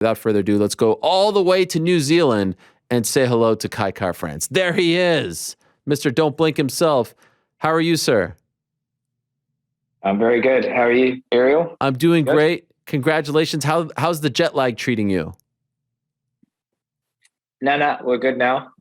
Without further ado, let's go all the way to New Zealand and say hello to Kai Car-France. There he is, Mr. Don't Blink himself. How are you, sir? I'm very good. How are you, Ariel? I'm doing great. Congratulations. How's the jet lag treating you? No, we're good now.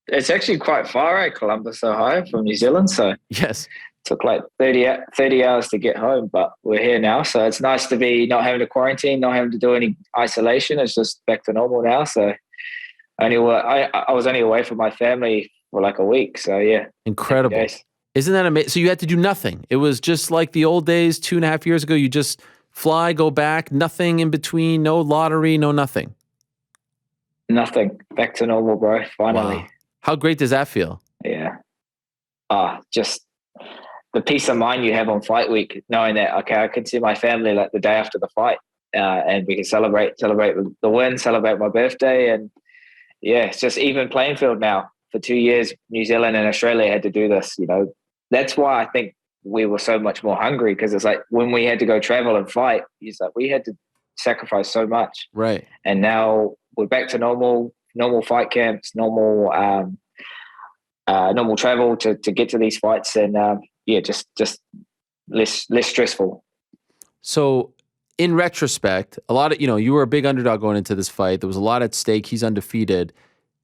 It's actually quite far, right? Columbus, Ohio, from New Zealand. So yes, took like 30 hours to get home, but we're here now. So it's nice to be not having to quarantine, not having to do any isolation. It's just back to normal now. So I was only away from my family for like a week. So yeah. Incredible. Isn't that amazing? So you had to do nothing. It was just like the old days 2.5 years ago. You just fly, go back, nothing in between, no lottery, no nothing. Nothing. Back to normal, bro. Finally. Wow. How great does that feel? Yeah. Just the peace of mind you have on fight week, knowing that, okay, I can see my family like the day after the fight, and we can celebrate the win, celebrate my birthday. And yeah, it's just even playing field now. For 2 years, New Zealand and Australia had to do this, That's why I think we were so much more hungry, because it's like when we had to go travel and fight, it's like we had to sacrifice so much. Right. And now we're back to normal fight camps, normal travel to get to these fights, and just less stressful. So in retrospect, a lot of, you were a big underdog going into this fight. There was a lot at stake. He's undefeated.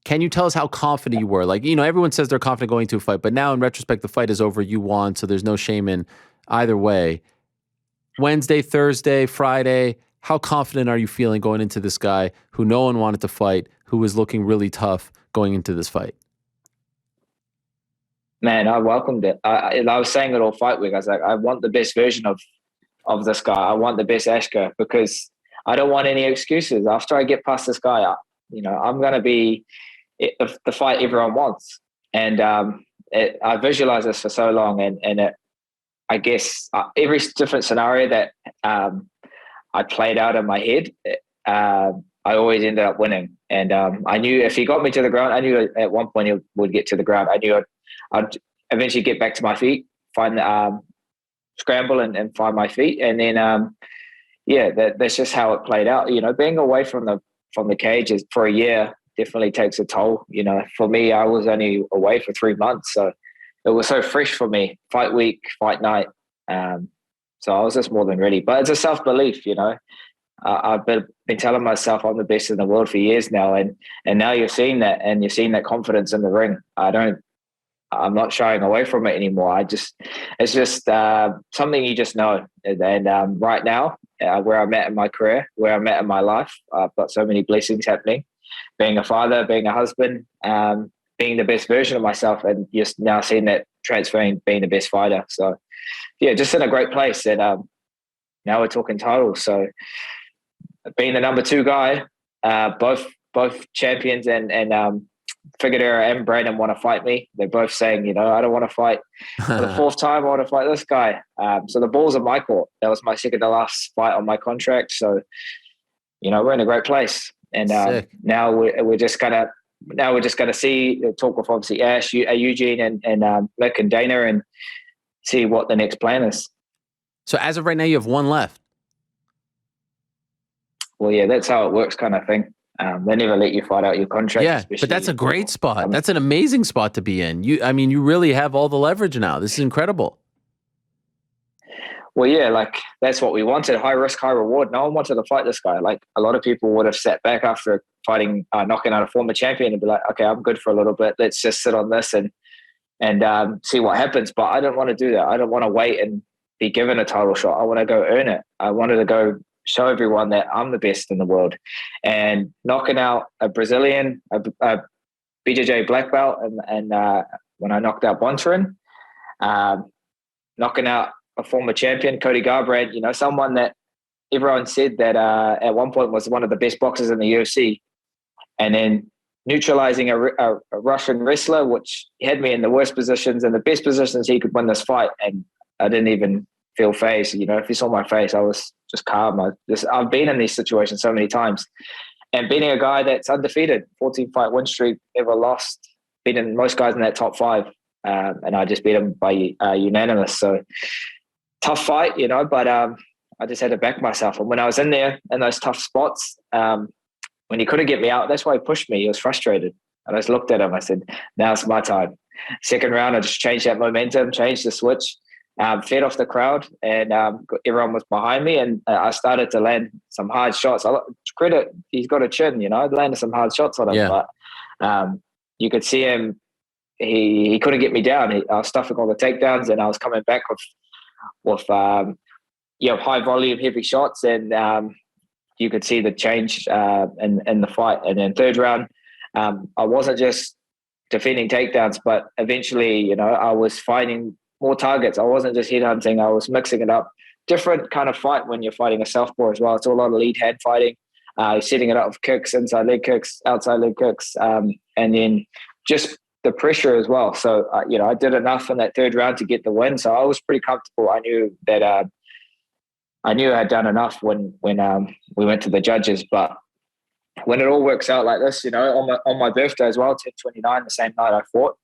Can you tell us how confident you were? Like, everyone says they're confident going to a fight, but now in retrospect, the fight is over. You won, so there's no shame in either way. Wednesday, Thursday, Friday, how confident are you feeling going into this guy who no one wanted to fight, who was looking really tough going into this fight? Man, I welcomed it. I was saying it all fight week. I was like, I want the best version of this guy. I want the best Ashka, because I don't want any excuses. After I get past this guy, I'm going to be the fight everyone wants. And I visualized this for so long, and I guess every different scenario that I played out in my head, I always ended up winning. And I knew if he got me to the ground, I knew at one point he would get to the ground. I knew I'd eventually get back to my feet, find scramble and find my feet. And then, that's just how it played out. Being away from the cage for a year definitely takes a toll. For me, I was only away for 3 months. So it was so fresh for me, fight week, fight night. So I was just more than ready. But it's a self-belief, I've been telling myself I'm the best in the world for years now. And now you're seeing that, and you're seeing that confidence in the ring. I'm not shying away from it anymore. It's just something you just know. And right now, where I'm at in my career, where I'm at in my life, I've got so many blessings happening. Being a father, being a husband, being the best version of myself, and just now seeing that transferring, being the best fighter. So, yeah, just in a great place. And now we're talking titles. So, being the number 2 guy, both champions and Figueiredo and Brandon want to fight me. They're both saying, I don't want to fight for the 4th time. I want to fight this guy. So the ball's in my court. That was my second to last fight on my contract. So, we're in a great place. And now we're just gonna see, talk with obviously Ash, Eugene, and Mick and Dana, and see what the next plan is. So as of right now, you have 1 left. Well, yeah, that's how it works, kind of thing. They never let you fight out your contract. Yeah, but that's a great spot. That's an amazing spot to be in. You really have all the leverage now. This is incredible. Well, yeah, like that's what we wanted. High risk, high reward. No one wanted to fight this guy. Like a lot of people would have sat back after fighting, knocking out a former champion, and be like, okay, I'm good for a little bit. Let's just sit on this and see what happens. But I don't want to do that. I don't want to wait and be given a title shot. I want to go earn it. I wanted to go show everyone that I'm the best in the world. And knocking out a Brazilian, a BJJ black belt, and when I knocked out Bontarin, knocking out a former champion, Cody Garbrandt, someone that everyone said that at one point was one of the best boxers in the UFC, and then neutralizing a Russian wrestler, which had me in the worst positions and the best positions he could win this fight, and I didn't even feel phased. If you saw my face, I was just calm. I've been in these situations so many times, and beating a guy that's undefeated, 14-fight win streak, never lost, beating most guys in that top 5, and I just beat him by unanimous. So tough fight, but I just had to back myself. And when I was in there in those tough spots, when he couldn't get me out, that's why he pushed me. He was frustrated. And I just looked at him. I said, now's my time. Second round, I just changed that momentum, changed the switch, fed off the crowd, and everyone was behind me. And I started to land some hard shots. Credit, he's got a chin, you know. I landed some hard shots on him. Yeah. But you could see him, he couldn't get me down. I was stuffing all the takedowns, and I was coming back with high volume, heavy shots. And you could see the change in the fight. And then third round, I wasn't just defending takedowns, but eventually, you know, I was finding more targets. I wasn't just headhunting. I was mixing it up. Different kind of fight when you're fighting a southpaw as well. It's a lot of lead hand fighting, setting it up with kicks, inside leg kicks, outside leg kicks, and then just the pressure as well. So, I did enough in that third round to get the win. So I was pretty comfortable. I knew that I had done enough when we went to the judges. But when it all works out like this, you know, on my birthday as well, 10/29, the same night I fought,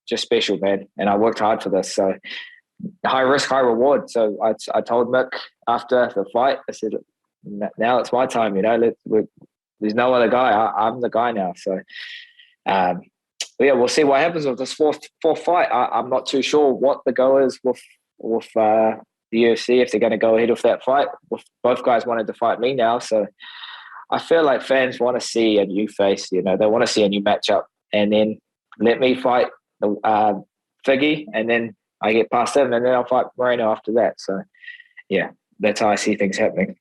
just special, man. And I worked hard for this. So high risk, high reward. So I told Mick after the fight, I said, now it's my time, you know, there's no other guy. I'm the guy now. So, we'll see what happens with this fourth fight. I'm not too sure what the go is with the UFC, if they're going to go ahead with that fight. Both guys wanted to fight me now. So I feel like fans want to see a new face, you know, they want to see a new matchup, and then let me fight Figgy, and then I get past him, and then I'll fight Moreno after that. So, yeah, that's how I see things happening.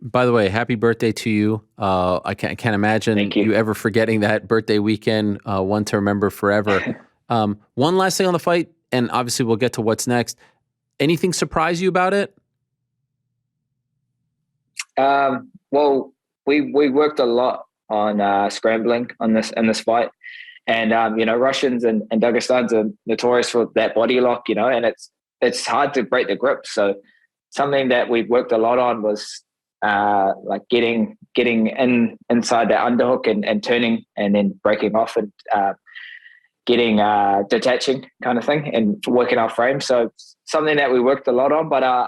By the way, happy birthday to you. I can't imagine you ever forgetting that birthday weekend, one to remember forever. One last thing on the fight, and obviously we'll get to what's next. Anything surprise you about it? Well, we worked a lot on scrambling in this fight. And, Russians and Dagestans are notorious for that body lock, you know, and it's hard to break the grip. So something that we've worked a lot on was like getting inside that underhook and turning and then breaking off and getting detaching kind of thing and working our frame. So something that we worked a lot on, but I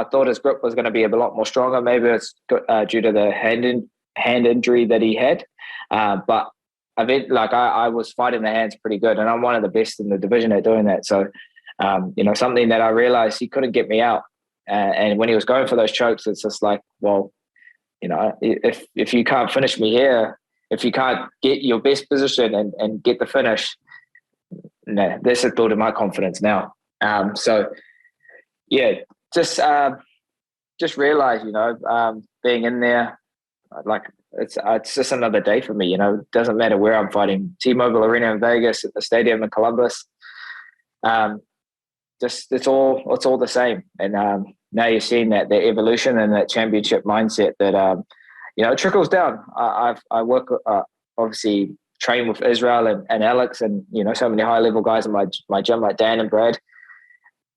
thought his grip was going to be a lot more stronger. Maybe it's due to the hand injury that he had, but I was fighting the hands pretty good, and I'm one of the best in the division at doing that. So, something that I realized, he couldn't get me out. And when he was going for those chokes, it's just like, well, you know, if you can't finish me here, if you can't get your best position and get the finish, no, this is building my confidence now. So, yeah, just realize, you know, being in there, like, it's just another day for me, you know. It doesn't matter where I'm fighting, T-Mobile Arena in Vegas, at the stadium in Columbus. It's all the same. And now you're seeing that the evolution and that championship mindset that it trickles down. I work obviously train with Israel and Alex, and you know, so many high level guys in my gym like Dan and Brad.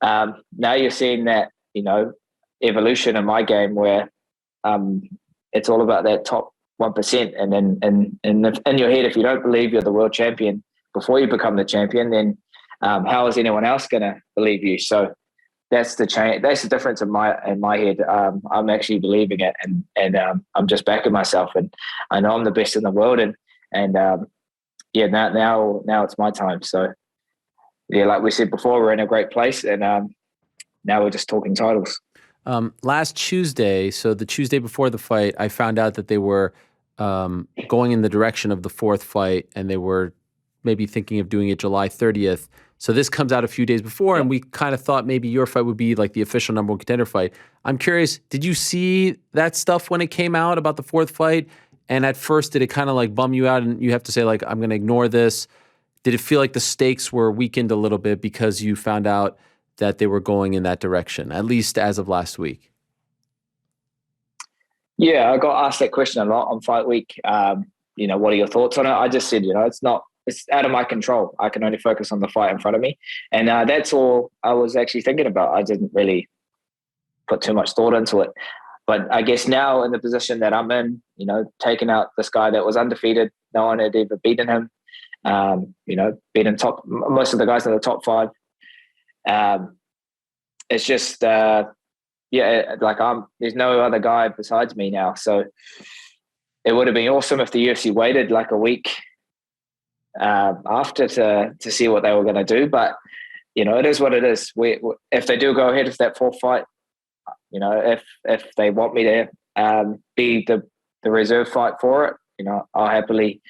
Now you're seeing that, you know, evolution in my game where it's all about that top 1%, and then in your head, if you don't believe you're the world champion before you become the champion, then how is anyone else going to believe you? So that's the change. That's the difference in my head. I'm actually believing it, and I'm just backing myself, and I know I'm the best in the world, and now it's my time. So yeah, like we said before, we're in a great place, and now we're just talking titles. Last Tuesday, so the Tuesday before the fight, I found out that they were going in the direction of the fourth fight, and they were maybe thinking of doing it July 30th. So this comes out a few days before, and we kind of thought maybe your fight would be like the official number one contender fight. I'm curious, did you see that stuff when it came out about the fourth fight? And at first, did it kind of like bum you out and you have to say, like, I'm going to ignore this? Did it feel like the stakes were weakened a little bit because you found out that they were going in that direction, at least as of last week? Yeah, I got asked that question a lot on fight week. What are your thoughts on it? I just said, it's out of my control. I can only focus on the fight in front of me. And that's all I was actually thinking about. I didn't really put too much thought into it. But I guess now in the position that I'm in, taking out this guy that was undefeated, no one had ever beaten him, beaten most of the guys in the top five. It's just yeah, like there's no other guy besides me now. So it would have been awesome if the UFC waited like a week after to see what they were going to do. But it is what it is. If they do go ahead with that fourth fight, if they want me to be the reserve fight for it, I'll happily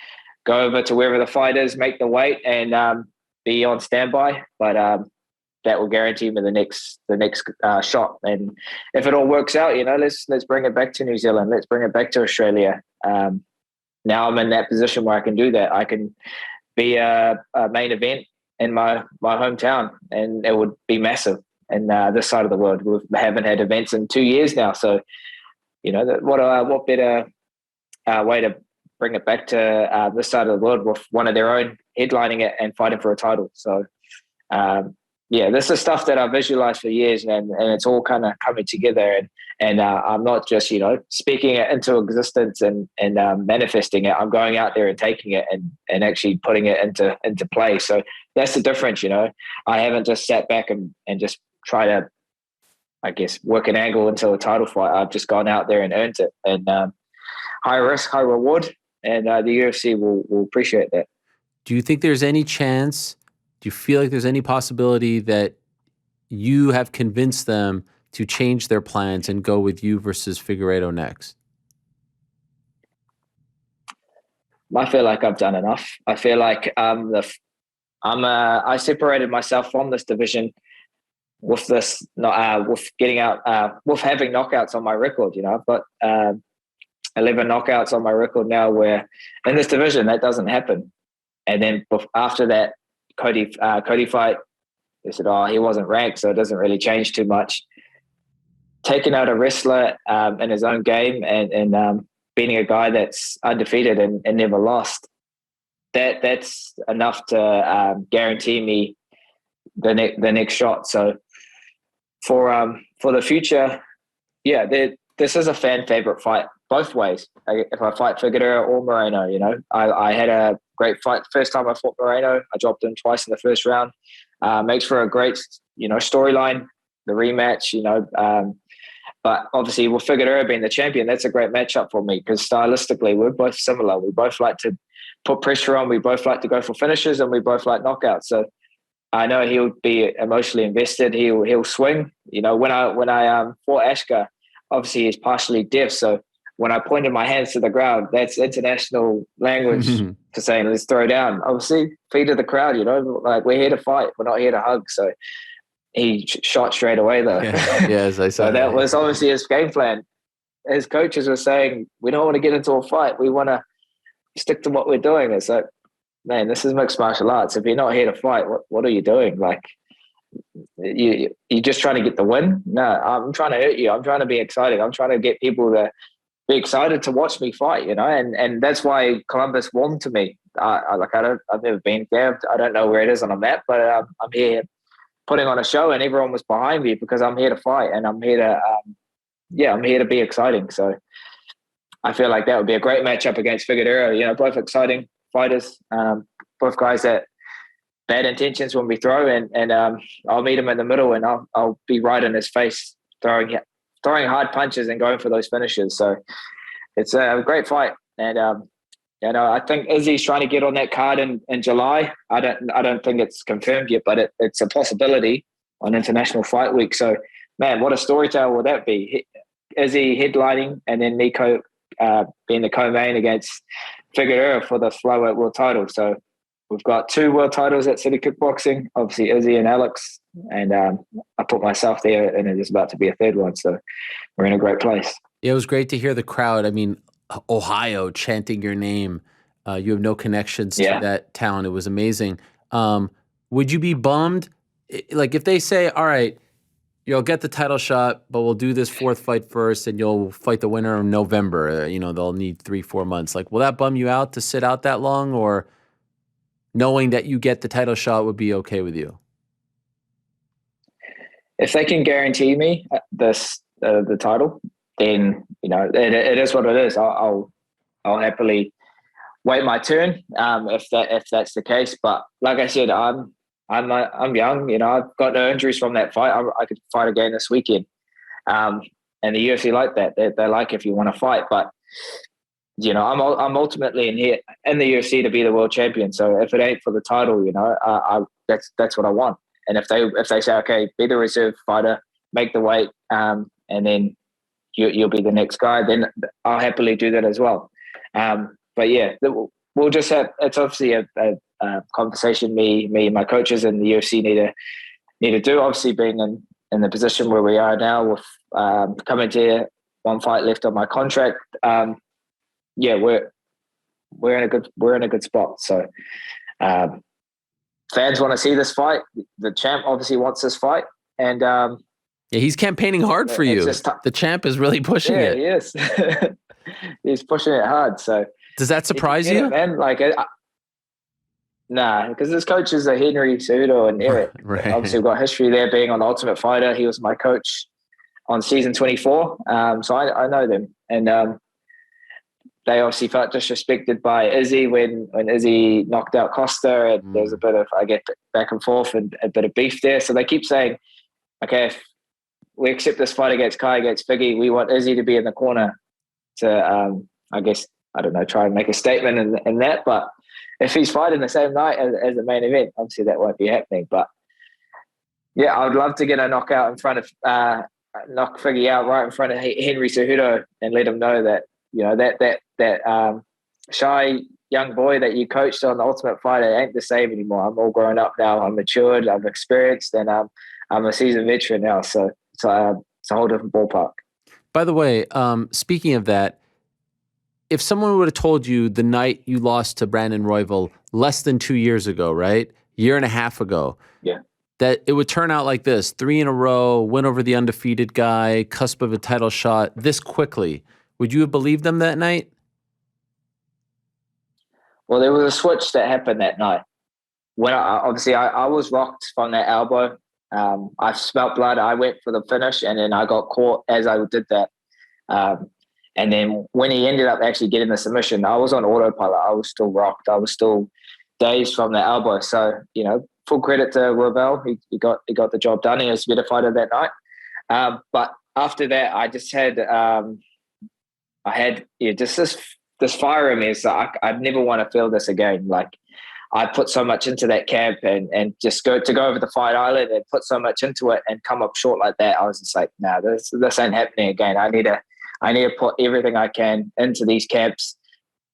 go over to wherever the fight is, make the weight, and be on standby. But that will guarantee me the next shot. And if it all works out, let's bring it back to New Zealand. Let's bring it back to Australia. Now I'm in that position where I can do that. I can be a main event in my hometown, and it would be massive. And this side of the world, we haven't had events in 2 years now. So, what better way to bring it back to this side of the world with one of their own headlining it and fighting for a title. So, this is stuff that I visualized for years, and it's all kind of coming together. And I'm not just, speaking it into existence and manifesting it. I'm going out there and taking it and actually putting it into play. So that's the difference, I haven't just sat back and just try to, I guess, work an angle until a title fight. I've just gone out there and earned it. And high risk, high reward. And the UFC will appreciate that. Do you think there's any chance, do you feel like there's any possibility that you have convinced them to change their plans and go with you versus Figueiredo next? I feel like I've done enough. I feel like I separated myself from this division with this, with getting out, with having knockouts on my record. I've got 11 knockouts on my record now, where in this division that doesn't happen. And then after that Cody fight, they said, he wasn't ranked, so it doesn't really change too much. Taking out a wrestler in his own game and beating a guy that's undefeated and never lost, that's enough to guarantee me the next shot. So for the future, this is a fan favorite fight both ways. If I fight Figueiredo or Moreno, I had a great fight the first time I fought Moreno. I dropped him twice in the first round. Makes for a great, storyline, the rematch, but obviously with Figueiredo being the champion, that's a great matchup for me because stylistically we're both similar. We both like to put pressure on. We both like to go for finishes, and we both like knockouts. So I know he'll be emotionally invested. He'll swing. When I fought Ashka, obviously he's partially deaf, so when I pointed my hands to the ground, that's international language for saying let's throw down. Obviously, feed to the crowd. Like we're here to fight. We're not here to hug. So he shot straight away though. Yes, I saw so that was obviously his game plan. His coaches were saying, we don't want to get into a fight. We want to stick to what we're doing. It's like, man, this is mixed martial arts. If you're not here to fight, what are you doing? Like, you're just trying to get the win? No, I'm trying to hurt you. I'm trying to be exciting. I'm trying to get people to be excited to watch me fight, and that's why Columbus warmed to me. I've never been there. I don't know where it is on a map, but I'm here putting on a show, and everyone was behind me because I'm here to fight, and I'm here to be exciting. So I feel like that would be a great matchup against Figueiredo. Both exciting fighters, both guys that bad intentions when we throw, and I'll meet him in the middle, and I'll be right in his face, throwing hard punches and going for those finishes. So it's a great fight, and I think Izzy's trying to get on that card in July. I don't think it's confirmed yet, but it's a possibility on International Fight Week. So, man, what a storyteller will that be? Izzy headlining, and then Nico being the co-main against Figueiredo for the flyweight world title. So we've got 2 world titles at City Kickboxing, obviously Izzy and Alex, and I put myself there, and there's about to be a third one. So we're in a great place. Yeah, it was great to hear the crowd. I mean, Ohio chanting your name. You have no connections to that town. It was amazing. Would you be bummed? Like if they say, all right, you'll get the title shot, but we'll do this 4th fight first and you'll fight the winner in November. They'll need 3-4 months. Like, will that bum you out to sit out that long, or knowing that you get the title shot would be okay with you? If they can guarantee me the title, then it is what it is. I'll happily wait my turn if that's the case. But like I said, I'm young. I've got no injuries from that fight. I could fight again this weekend, And the UFC like that. They like if you want to fight, but I'm ultimately in the UFC to be the world champion. So if it ain't for the title, that's what I want. And if they say, okay, be the reserve fighter, make the weight, and then you'll be the next guy, then I'll happily do that as well. But yeah, we'll just have. It's obviously a conversation me and my coaches and the UFC need to do. Obviously, being in the position where we are now with coming to one fight left on my contract. Yeah, we're in a good spot. So fans want to see this fight. The champ obviously wants this fight, and yeah, he's campaigning hard for you. The champ is really pushing it. Yeah, he is. He's pushing it hard. So does that surprise you, man? Like, nah, because his coaches are Henry Cejudo and Eric. Right. Obviously, we've got history there. Being on The Ultimate Fighter, he was my coach on season 24. So I know them, and they obviously felt disrespected by Izzy when Izzy knocked out Costa, and there's a bit of, I get back and forth and a bit of beef there. So they keep saying, okay, if we accept this fight against Kai, against Figgy, we want Izzy to be in the corner to, I guess, I don't know, try and make a statement in that. But if he's fighting the same night as the main event, obviously that won't be happening. But yeah, I would love to get a knockout in front of, knock Figgy out right in front of Henry Cejudo and let him know that, that shy young boy that you coached on The Ultimate Fighter ain't the same anymore. I'm all grown up now. I'm matured. I'm experienced, and I'm a seasoned veteran now. So it's a whole different ballpark. By the way, speaking of that, if someone would have told you the night you lost to Brandon Royval less than 2 years ago, right? Year and a half ago. Yeah. That it would turn out like this, 3 in a row, win over the undefeated guy, cusp of a title shot this quickly. Would you have believed them that night? Well, there was a switch that happened that night. When I was rocked from that elbow. I smelt blood. I went for the finish, and then I got caught as I did that. And then when he ended up actually getting the submission, I was on autopilot. I was still rocked. I was still dazed from the elbow. So, full credit to Royval. He got the job done. He was a better fighter that night. But after that, I just had just this fire in me. It's like I'd never want to feel this again. Like, I put so much into that camp and just go over the fight island and put so much into it and come up short like that. I was just like, nah, this ain't happening again. I need to put everything I can into these camps,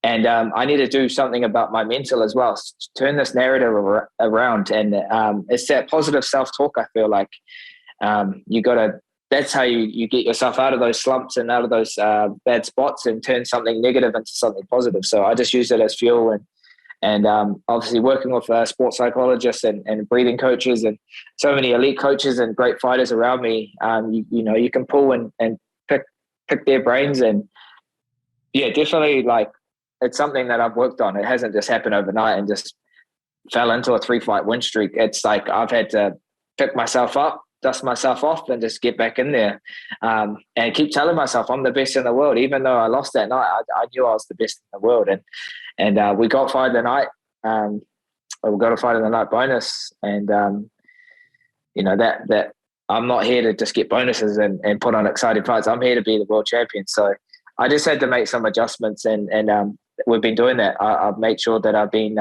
and I need to do something about my mental as well. Turn this narrative around, and it's that positive self-talk. I feel like you got to. That's how you get yourself out of those slumps and out of those bad spots and turn something negative into something positive. So I just use it as fuel, and obviously working with sports psychologists and breathing coaches and so many elite coaches and great fighters around me. You can pull and pick their brains, and yeah, definitely, like, it's something that I've worked on. It hasn't just happened overnight and just fell into a 3-fight win streak. It's like I've had to pick myself up, dust myself off, and just get back in there, and keep telling myself I'm the best in the world. Even though I lost that night, I knew I was the best in the world, and we got fight of the night. We got a fight of the night bonus, and that I'm not here to just get bonuses and put on exciting fights. I'm here to be the world champion. So I just had to make some adjustments, and we've been doing that. I've made sure that I've been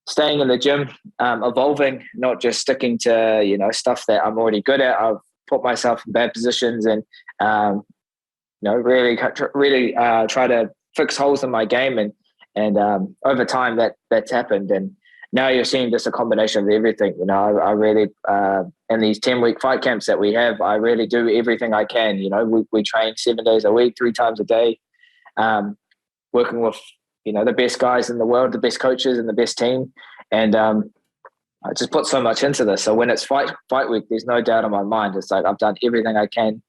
staying in the gym, evolving, not just sticking to, stuff that I'm already good at. I've put myself in bad positions and, really try to fix holes in my game. And over time that's happened. And now you're seeing just a combination of everything. I really, in these 10-week fight camps that we have, I really do everything I can. We train 7 days a week, 3 times a day, working with, the best guys in the world, the best coaches and the best team. And I just put so much into this. So when it's fight week, there's no doubt in my mind. It's like I've done everything I can,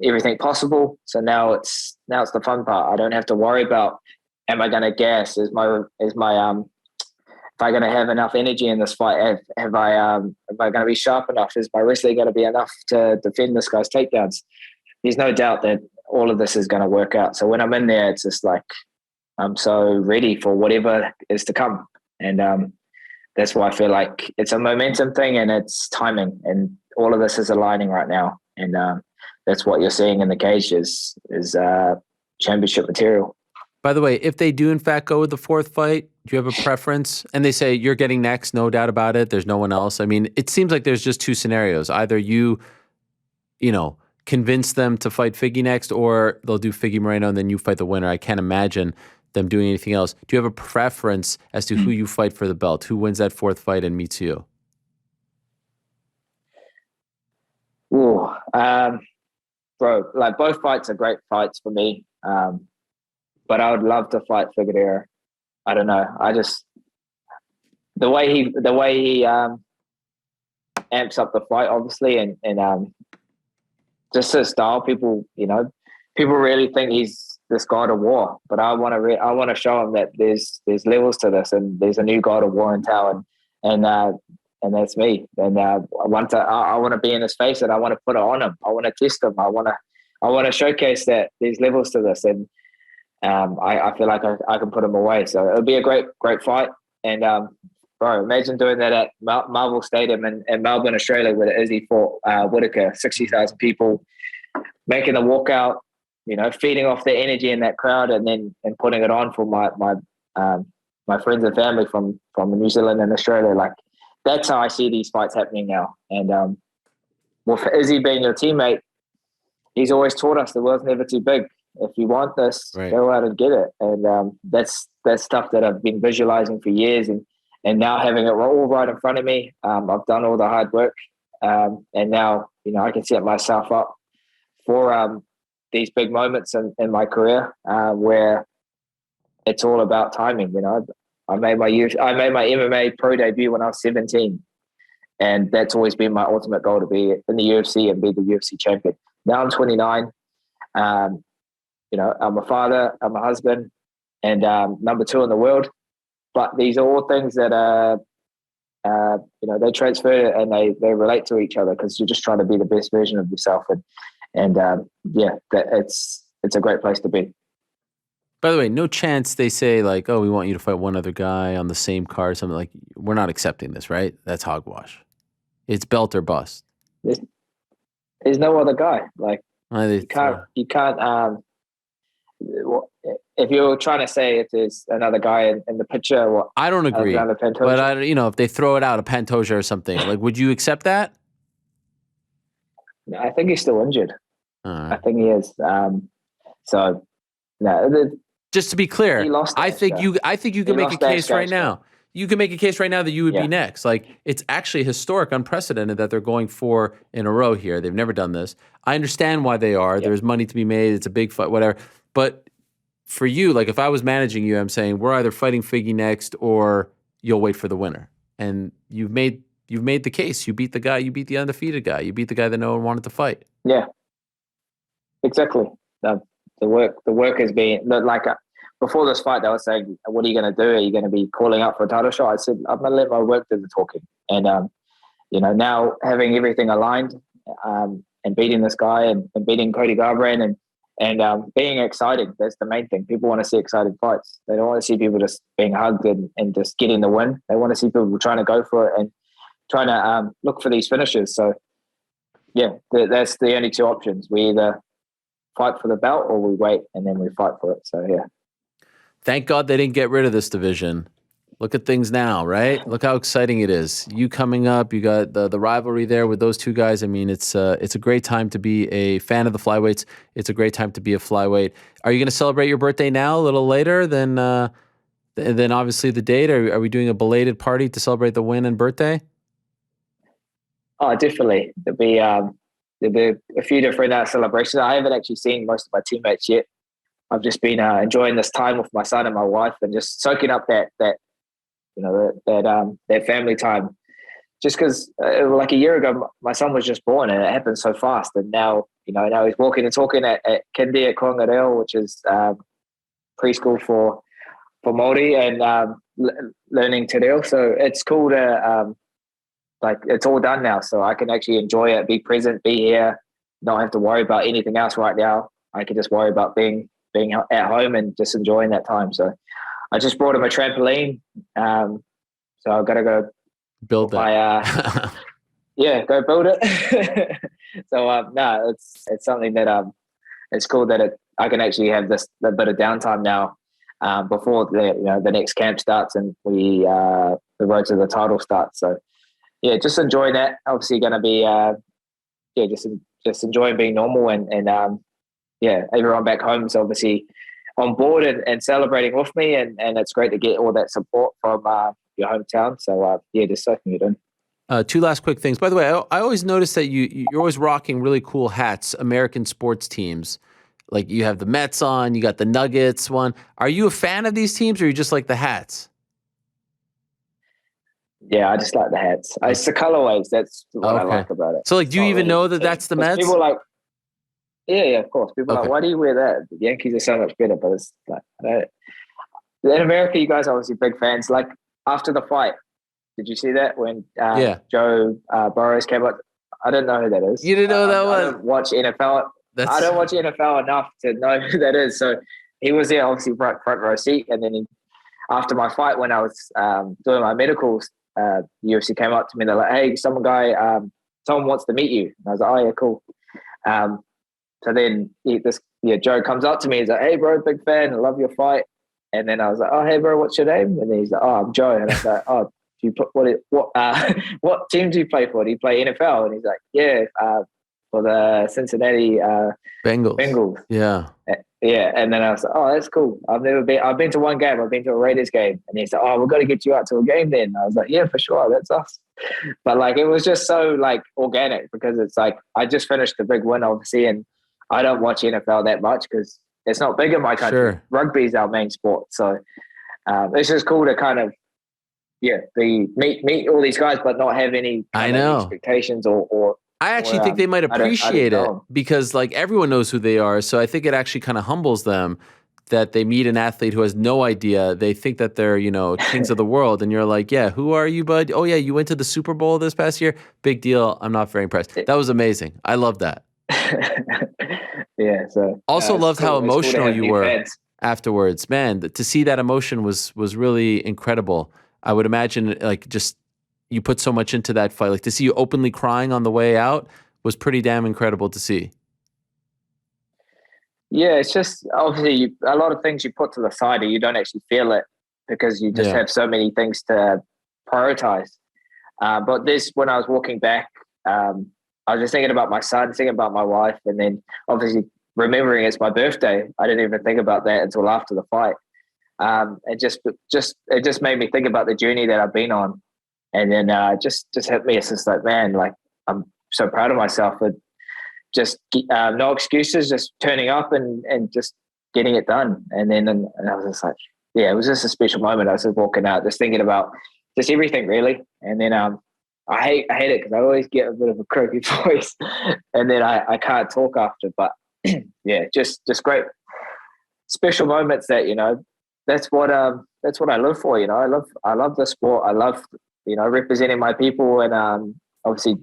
everything possible. So now it's the fun part. I don't have to worry about, am I going to gas? Is my if I going to have enough energy in this fight? Am I going to be sharp enough? Is my wrestling going to be enough to defend this guy's takedowns? There's no doubt that all of this is going to work out. So when I'm in there, it's just like I'm so ready for whatever is to come. And that's why I feel like it's a momentum thing and it's timing, and all of this is aligning right now. and that's what you're seeing in the cage is championship material. By the way, if they do in fact go with the fourth fight, do you have a preference? And they say you're getting next, no doubt about it. There's no one else. I mean, it seems like there's just two scenarios. Either you convince them to fight Figgy next, or they'll do Figgy Moreno and then you fight the winner. I can't imagine them doing anything else. Do you have a preference as to who you fight for the belt? Who wins that fourth fight and meets you? Ooh, bro, like both fights are great fights for me. But I would love to fight Figueiredo. I don't know. I just the way he amps up the fight, obviously, and just his style. People really think he's this god of war, but I want to show him that there's levels to this, and there's a new god of war in town, and that's me. And I want to be in his face, and I want to put it on him. I want to test him. I want to showcase that there's levels to this, and I feel like I can put him away. So it'll be a great fight. And bro, imagine doing that at Marvel Stadium in Melbourne, Australia, where Izzy fought Whittaker, 60,000 people, making the walkout, feeding off the energy in that crowd, and putting it on for my friends and family from New Zealand and Australia. Like, that's how I see these fights happening now. And well, for Izzy being your teammate, he's always taught us the world's never too big. If you want this, go out and get it. And that's stuff that I've been visualizing for years, and now having it all right in front of me. I've done all the hard work, and now I can set myself up for these big moments in my career, where it's all about timing. I made my MMA pro debut when I was 17, and that's always been my ultimate goal, to be in the UFC and be the UFC champion. Now I'm 29. I'm a father, I'm a husband, and number 2 in the world. But these are all things that they transfer and they relate to each other, because you're just trying to be the best version of yourself. And it's a great place to be. By the way, no chance they say like, oh, we want you to fight one other guy on the same card or something. Like, we're not accepting this, right? That's hogwash. It's belt or bust. There's no other guy. Like, you can't. If you're trying to say if there's another guy in the picture, I don't agree. But if they throw it out, a Pantoja or something, like, would you accept that? I think he's still injured. I think he is. So no. Just to be clear, I think you can make a case right now. You can make a case right now that you would be next. Like, it's actually historic, unprecedented that they're going 4 in a row here. They've never done this. I understand why they are. There's money to be made. It's a big fight, whatever. But for you, like, if I was managing you, I'm saying we're either fighting Figgy next or you'll wait for the winner. And you've made the case. You beat the guy. You beat the undefeated guy. You beat the guy that no one wanted to fight. Yeah, exactly. The work has been like. Before this fight, they were saying, what are you going to do? Are you going to be calling out for a title shot? I said, I'm going to let my work do the talking. And, now having everything aligned and beating this guy and beating Cody Garbrandt and being exciting, that's the main thing. People want to see exciting fights. They don't want to see people just being hugged and just getting the win. They want to see people trying to go for it and trying to look for these finishes. So, that's the only 2 options. We either fight for the belt or we wait and then we fight for it. So, yeah. Thank God they didn't get rid of this division. Look at things now, right? Look how exciting it is. You coming up, you got the rivalry there with those 2 guys. I mean, it's a great time to be a fan of the flyweights. It's a great time to be a flyweight. Are you going to celebrate your birthday now, a little later than obviously the date? Are we doing a belated party to celebrate the win and birthday? Oh, definitely. There'll be a few different celebrations. I haven't actually seen most of my teammates yet. I've just been enjoying this time with my son and my wife, and just soaking up that family time. Just because, like a year ago, my son was just born, and it happened so fast. And now he's walking and talking at Kindi at Kongareo, which is preschool for Māori, and learning te reo. So it's cool to it's all done now, so I can actually enjoy it, be present, be here, not have to worry about anything else right now. I can just worry about being at home and just enjoying that time. So I just brought him a trampoline. So I've got to go build that. go build it. No, it's something that it's cool that I can actually have a bit of downtime now before the next camp starts and the road to the title starts. So yeah, just enjoying that. Obviously, going to be just enjoying being normal and everyone back home is obviously on board and celebrating with me, and it's great to get all that support from your hometown. So just soaking it in. Two last quick things. By the way, I always notice that you're always rocking really cool hats, American sports teams. Like you have the Mets on, you got the Nuggets one. Are you a fan of these teams, or you just like the hats? Yeah, I just like the hats. It's the colorways. That's what I like about it. So, like, do you even know that that's the Mets? People are like, yeah, of course. People are like, why do you wear that? The Yankees are so much better, but it's like, in America, you guys are obviously big fans. Like after the fight, did you see that when Joe Burrow came up? I don't know who that is. You didn't know who that was? I don't watch NFL. I don't watch NFL enough to know who that is. So he was there, obviously front row seat. And then after my fight, when I was doing my medicals, UFC came up to me. They're like, "Hey, someone wants to meet you." And I was like, "Oh yeah, cool." So then Joe comes up to me. He's like, "Hey, bro, big fan. I love your fight." And then I was like, "Oh, hey, bro, what's your name?" And then he's like, "Oh, I'm Joe." And I was like, "Oh, do you what team do you play for? Do you play NFL?" And he's like, "Yeah, for the Cincinnati Bengals." Yeah. Yeah. And then I was like, "Oh, that's cool. I've been to one game. I've been to a Raiders game." And he's like, "Oh, we've got to get you out to a game then." And I was like, "Yeah, for sure. That's us." But like, it was just so like organic because it's like, I just finished the big win, obviously. And I don't watch NFL that much because it's not big in my country. Sure. Rugby is our main sport. So it's just cool to kind of, meet all these guys, but not have any expectations or I actually think they might appreciate it because like everyone knows who they are. So I think it actually kind of humbles them that they meet an athlete who has no idea. They think that they're, kings of the world. And you're like, yeah, who are you, bud? Oh yeah, you went to the Super Bowl this past year? Big deal. I'm not very impressed. That was amazing. I love that. Yeah. So also loved how emotional you were afterwards. Man, to see that emotion was really incredible. I would imagine like just you put so much into that fight. Like to see you openly crying on the way out was pretty damn incredible to see. Yeah, it's just obviously a lot of things you put to the side and you don't actually feel it because you just have so many things to prioritize. But when I was walking back, I was just thinking about my son, thinking about my wife, and then obviously remembering it's my birthday. I didn't even think about that until after the fight. It just made me think about the journey that I've been on, and then just hit me. It's just like, man, like I'm so proud of myself for just no excuses, just turning up and just getting it done. And I was just like, yeah, it was just a special moment. I was just walking out, just thinking about just everything really. And then I hate it because I always get a bit of a croaky voice, and then I can't talk after. But yeah, just great special moments that that's what I live for. I love the sport. I love representing my people and obviously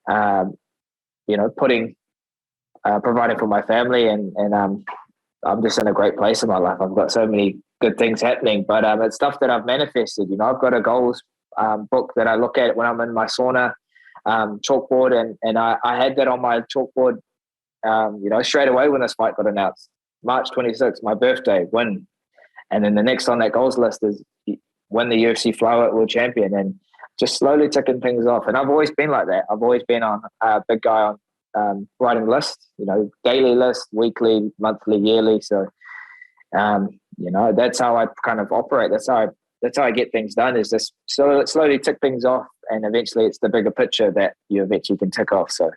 providing for my family and I'm just in a great place in my life. I've got so many good things happening, but it's stuff that I've manifested. I've got a goals book that I look at when I'm in my sauna chalkboard, and I had that on my chalkboard straight away when this fight got announced. March 26th, my birthday, win. And then the next on that goals list is win the UFC Flyweight World Champion, and just slowly ticking things off. And I've always been like that. I've always been on a big guy on writing lists, daily list, weekly, monthly, yearly. So, that's how I kind of operate. That's how I get things done, is just slowly tick things off. And eventually it's the bigger picture that you eventually can tick off. So,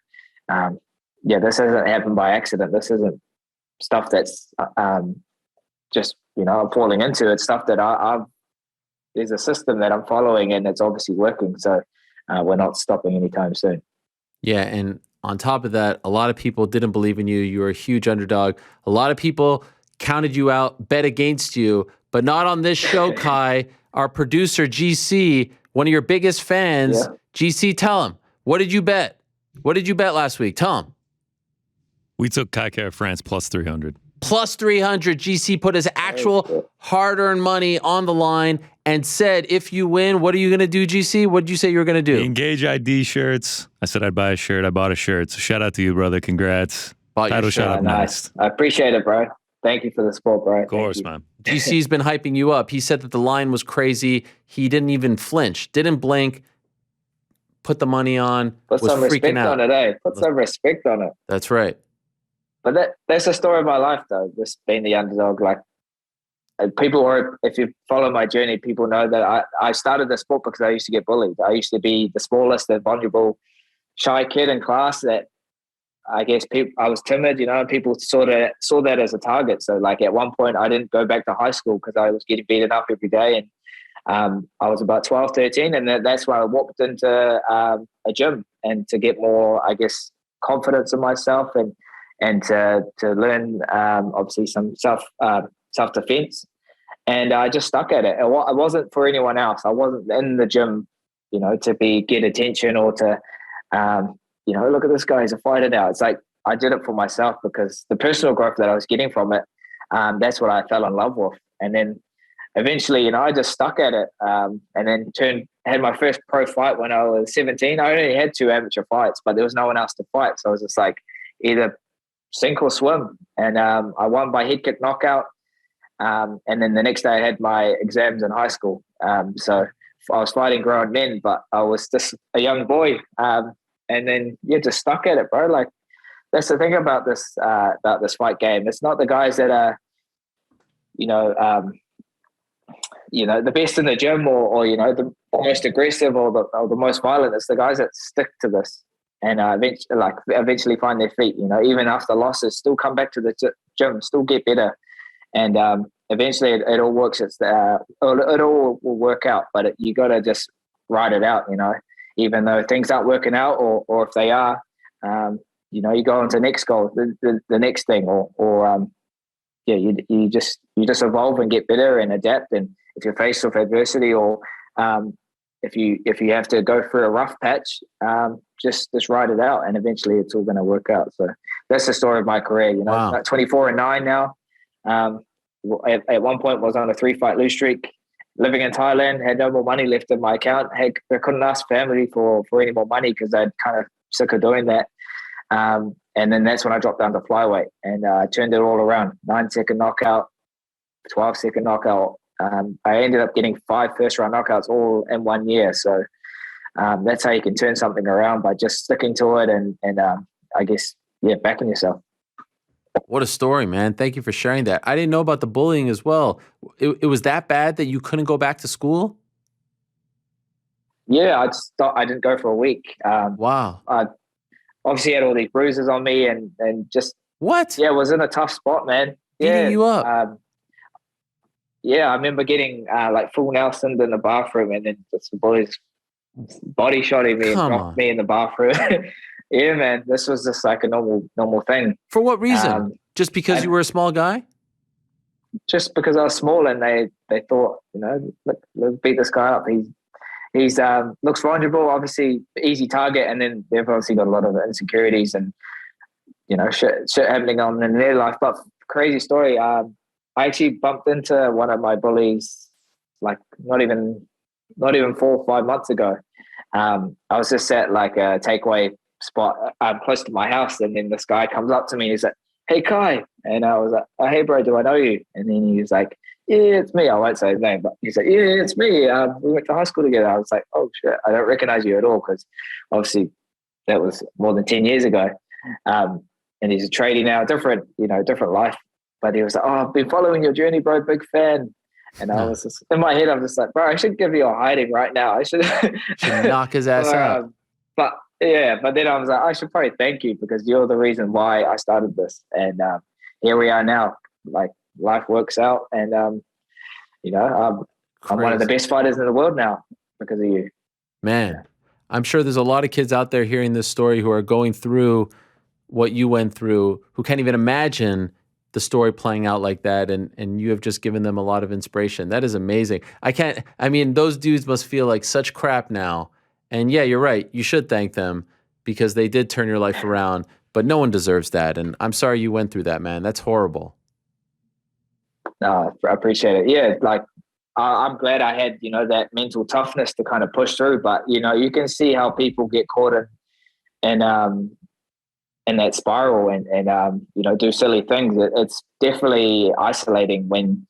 this hasn't happened by accident. This isn't stuff that's just, I'm falling into. It's stuff that there's a system that I'm following and it's obviously working. So we're not stopping anytime soon. Yeah. And on top of that, a lot of people didn't believe in you. You were a huge underdog. A lot of people counted you out, bet against you, but not on this show, Kai. Our producer, GC, one of your biggest fans. Yeah. GC, tell him, what did you bet? What did you bet last week? Tell him. We took Kai Kara France plus 300. Plus 300. GC put his actual hard-earned money on the line, and said, if you win, what are you going to do, GC? What did you say you were going to do? The Engage ID shirts. I said I'd buy a shirt. I bought a shirt. So shout out to you, brother. Congrats. Bought your Title shirt. shot up Nice. next. I appreciate it, bro. Thank you for the support, bro. Of course, man. GC's been hyping you up. He said that the line was crazy. He didn't even flinch, didn't blink, put the money on, Put was some freaking respect out. on it, eh? Put some respect on it. That's right. But that's the story of my life, though. Just being the underdog. Like, people, or if you follow my journey, people know that I started the sport because I used to get bullied. I used to be the smallest and vulnerable, shy kid in class that I guess I was timid, and people saw that as a target. So, like, at one point, I didn't go back to high school because I was getting beaten up every day. And I was about 12, 13, and that's why I walked into a gym and to get more, I guess, confidence in myself and to learn, obviously, some self-defense. And I just stuck at it. It wasn't for anyone else. I wasn't in the gym, to get attention or to, look at this guy, he's a fighter now. It's like I did it for myself because the personal growth that I was getting from it, that's what I fell in love with. And then eventually, I just stuck at it, and then had my first pro fight when I was 17. I only had 2 amateur fights, but there was no one else to fight. So I was just like either sink or swim. And I won by head kick knockout. And then the next day I had my exams in high school. So I was fighting grown men, but I was just a young boy. And then just stuck at it, bro. Like, that's the thing about this fight game. It's not the guys that are, the best in the gym or the most aggressive or the most violent. It's the guys that stick to this and eventually find their feet. Even after losses, still come back to the gym, still get better, and eventually it all works. It all will work out, but you got to just ride it out. Even though things aren't working out, or if they are, you go on to the next goal, the next thing, you just evolve and get better and adapt. And if you're faced with adversity, or if you have to go through a rough patch, just ride it out, and eventually it's all going to work out. So that's the story of my career. Wow. 24-9 now. At one point was on a 3-fight lose streak. Living in Thailand, had no more money left in my account. I couldn't ask family for any more money because I'd kind of sick of doing that. And then that's when I dropped down to flyweight and turned it all around. 9-second knockout, 12-second knockout. I ended up getting 5 first-round knockouts all in 1 year. So that's how you can turn something around, by just sticking to it and I guess, backing yourself. What a story, man. Thank you for sharing that. I didn't know about the bullying as well. It was that bad that you couldn't go back to school? Yeah, I didn't go for a week. Wow. I obviously had all these bruises on me and just... What? Yeah, it was in a tough spot, man. Beating you up? I remember getting full Nelson in the bathroom, and then just the bullies body shotting me and dropped me in the bathroom. Yeah, man, this was just like a normal thing. For what reason? Just because you were a small guy? Just because I was small, and they thought, let's beat this guy up. He's looks vulnerable, obviously easy target, and then they've obviously got a lot of insecurities and shit happening on in their life. But crazy story. I actually bumped into one of my bullies, like not even 4 or 5 months ago. I was just at like a takeaway spot close to my house, and then this guy comes up to me and he's like, "Hey Kai," and I was like, "Oh, hey bro, do I know you?" And then he was like, "Yeah, it's me." I won't say his name, but he's like, "Yeah, it's me. We went to high school together." I was like, "Oh shit, I don't recognize you at all," because obviously that was more than 10 years ago. And he's a tradie now, different life. But he was like, "Oh, I've been following your journey, bro. Big fan." And I was just in my head, I'm just like, "Bro, I should give you a hiding right now. I should knock his ass out." But then I was like, I should probably thank you because you're the reason why I started this. And here we are now. Like, life works out, and I'm one of the best fighters in the world now because of you. Man, I'm sure there's a lot of kids out there hearing this story who are going through what you went through, who can't even imagine the story playing out like that, and you have just given them a lot of inspiration. That is amazing. Those dudes must feel like such crap now. And yeah, you're right. You should thank them because they did turn your life around, but no one deserves that. And I'm sorry you went through that, man. That's horrible. No, I appreciate it. Yeah, like I'm glad I had, that mental toughness to kind of push through. But, you can see how people get caught in that spiral and do silly things. It's definitely isolating when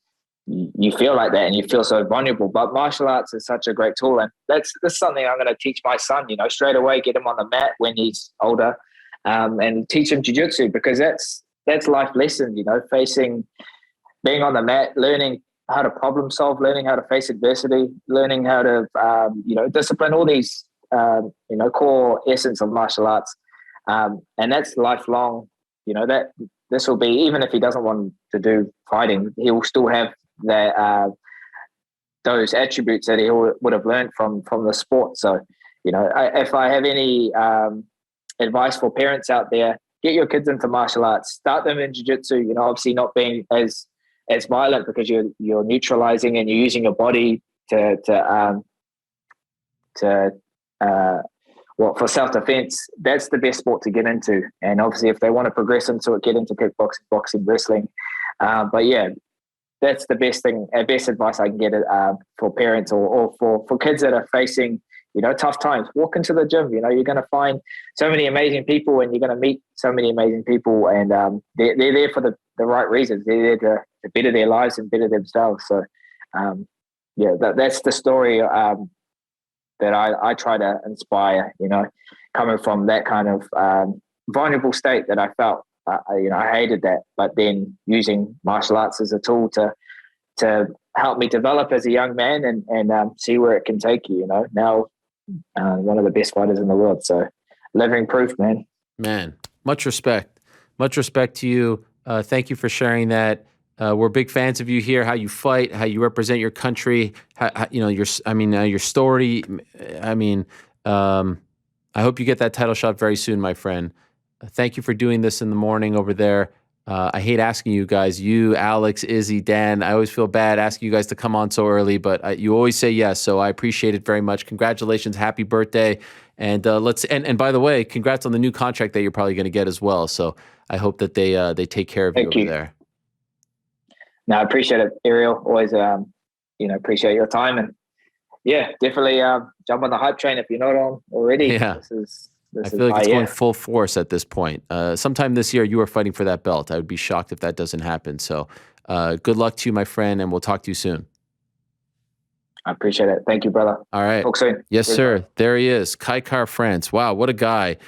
you feel like that and you feel so vulnerable. But martial arts is such a great tool. And that's something I'm going to teach my son, straight away, get him on the mat when he's older, and teach him jiu-jitsu, because that's life lessons, being on the mat, learning how to problem solve, learning how to face adversity, learning how to, discipline, all these, core essence of martial arts. And that's lifelong, that this will be, even if he doesn't want to do fighting, he'll still have that, those attributes that he would have learned from the sport. So, if I have any advice for parents out there, get your kids into martial arts, start them in jiu-jitsu, obviously not being as violent, because you're neutralizing and you're using your body for self-defense. That's the best sport to get into. And obviously if they want to progress into it, get into kickboxing, boxing, wrestling. But yeah, that's the best advice I can get for parents or for kids that are facing, tough times. Walk into the gym. You're going to find so many amazing people, and you're going to meet so many amazing people, and they're there for the right reasons. They're there to better their lives and better themselves. So, that's the story that I try to inspire. Coming from that kind of vulnerable state that I felt. I hated that, but then using martial arts as a tool to help me develop as a young man and see where it can take you. Now one of the best fighters in the world. So living proof, man. Man, much respect to you. Thank you for sharing that. We're big fans of you here, how you fight, how you represent your country, your story. I hope you get that title shot very soon, my friend. Thank you for doing this in the morning over there. I hate asking you guys, you, Alex, Izzy, Dan. I always feel bad asking you guys to come on so early, but you always say yes, so I appreciate it very much. Congratulations, happy birthday, and and by the way, congrats on the new contract that you're probably going to get as well. So I hope that they take care of you over there. No, I appreciate it, Ariel. Always, appreciate your time, and yeah, definitely jump on the hype train if you're not on already. Yeah. I feel like it's going full force at this point. Sometime this year, you are fighting for that belt. I would be shocked if that doesn't happen. So good luck to you, my friend, and we'll talk to you soon. I appreciate it. Thank you, brother. All right. Talk soon. Yes, sir. There he is, Kaikar France. Wow, what a guy.